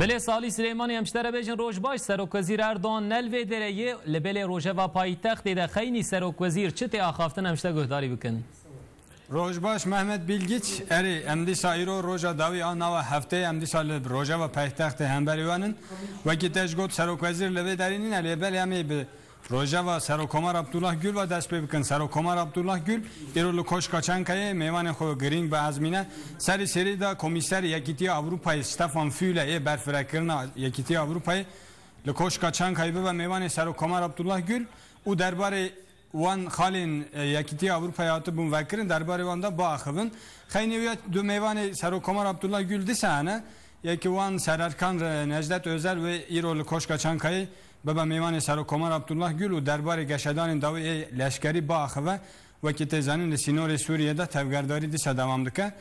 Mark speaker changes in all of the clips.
Speaker 1: بله سالی سلیمانی همشتره بیجن روش باش سروک وزیر اردوان نلوی درهیه لبله روژه و پایتخت ده خیلی سروک وزیر چه تی آخافتن همشته گهداری بکن؟
Speaker 2: روژباش محمد بیلگیچ اری امدی سایرو روژا داوی آنا و هفته امدی سال روژا و پایتخت همبریوانن و کی تجگوت سروک وزیر لبه دارینین علیه بله همی به روژا و سروکمار عبدالله گل و دست بکن سروکمار عبدالله گل ایرو لکوش کچانکای میوان خو گرینگ به ازمینه سری دا کمیسر یکیتی اروپای استفان فیله ای برفرکرنا یکیتی اروپای لکوش کچانکای به میوان سروکمار عبدالله گل او درباره وان خالین یکیتی اروپای آتبون وکرین درباره وان دا با آخوون خیلی دو میوان سروکمار عبدالله گل دیسانه یکی وان سرارکان نجدت özel ve İrol Koşkaçankayı baba meyvane Sarokomar Abdullah Gül u derbarı geşedanın davi leşkeri bağıve ve kitezanın sinore Suriye'de tevgerdari disa devam dike.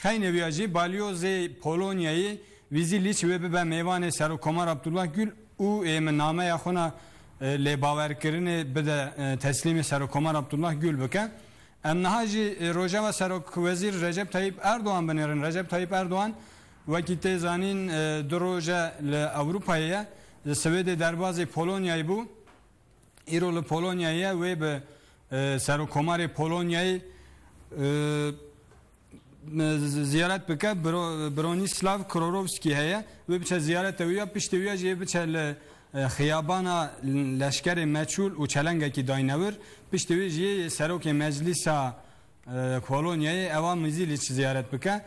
Speaker 2: Hayne viyacı balyoze Polonya'yı viziliç ve baba meyvane Sarokomar Abdullah Gül u name yaxona le baverkirini bide teslimi Sarokomar Abdullah Gül bike. Emnahacı Rojava Sarok Vezir Recep Tayyip Erdoğan benerin Recep Tayyip Erdoğan وقتی تزانین دروژه لأوروپایه سوید دربازه پولونیایی بو ایرول پولونیایی و به سروکمار پولونیایی ziyaret bike Bronislav Krorovski heye ve biçe ziyaret eviya pişteviya je biçe xiyabana leşkeri meçhul u çelengeki daynavır piştevi je seroke meclisa Polonya'yı evan miziliç ziyaret bike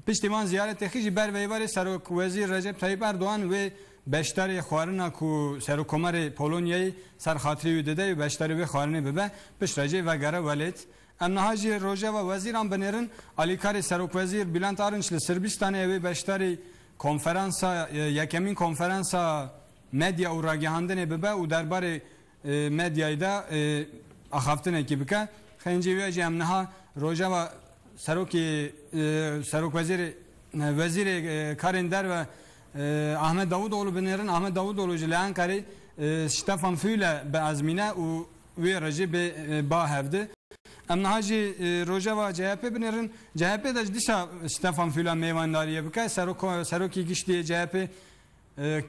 Speaker 2: پشتیمان زیارت خیلی بر ویوار سروک وزیر رجب طیب اردوغان و بیشتر خوارنا کو سروکمار پولونیایی سرخاطری داده و بیشتر و خوارنه ببه پشت رجب و گره ولید امنهاجی روژه و وزیران بنرن علیکار سروک وزیر بلند آرنش لسربیستانه و بیشتر کنفرانسا یکمین کنفرانسا مدیا و راگهاندنه ببه و دربار مدیای دا اخافتنه کی بکه خنجی ویجی امنها روژه و سروک وزیر کارندر و احمد داوودوğlu بنرن احمد داوودوğlu جلان کاری استفان فیله به ازمینه و وی رجی به با هفته امنهاجی روژه و CHP بنرن CHP داشت دیشا استفان فیله میوانداریه بکه سروکی گشتی CHP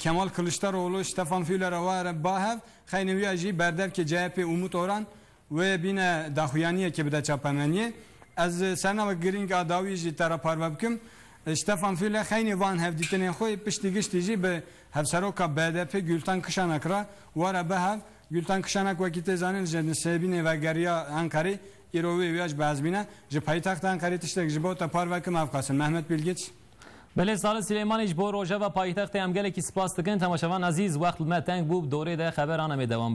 Speaker 2: Kemal Kılıçdaroğlu استفان فیله رو با هفت خیلی ویاجی بردر که CHP umut oran ve bine daxuyaniye که بده چاپمنیه از سرنا و گرینگ آداوی جی ترا پارو بکم استفان فیله خیلی وان هفدیتنی خوی پشتی گشتی جی به هفسروکا BDP گلتان کشانک را وارا به هف گلتان کشانک وقتی زانن جن سبینه و گریا انکاری ایروی ویاج بازبینه جی پایتخت انکاری تشتک جی با تا پارو بکم افقاسن محمد بیلگیچ
Speaker 1: بله سال سلیمانی جبور روژه و پایتخت امگل کی سپاس دکن تماشاوان عزیز وقت ما تنگ بوب دوره ده خبر آنم دوام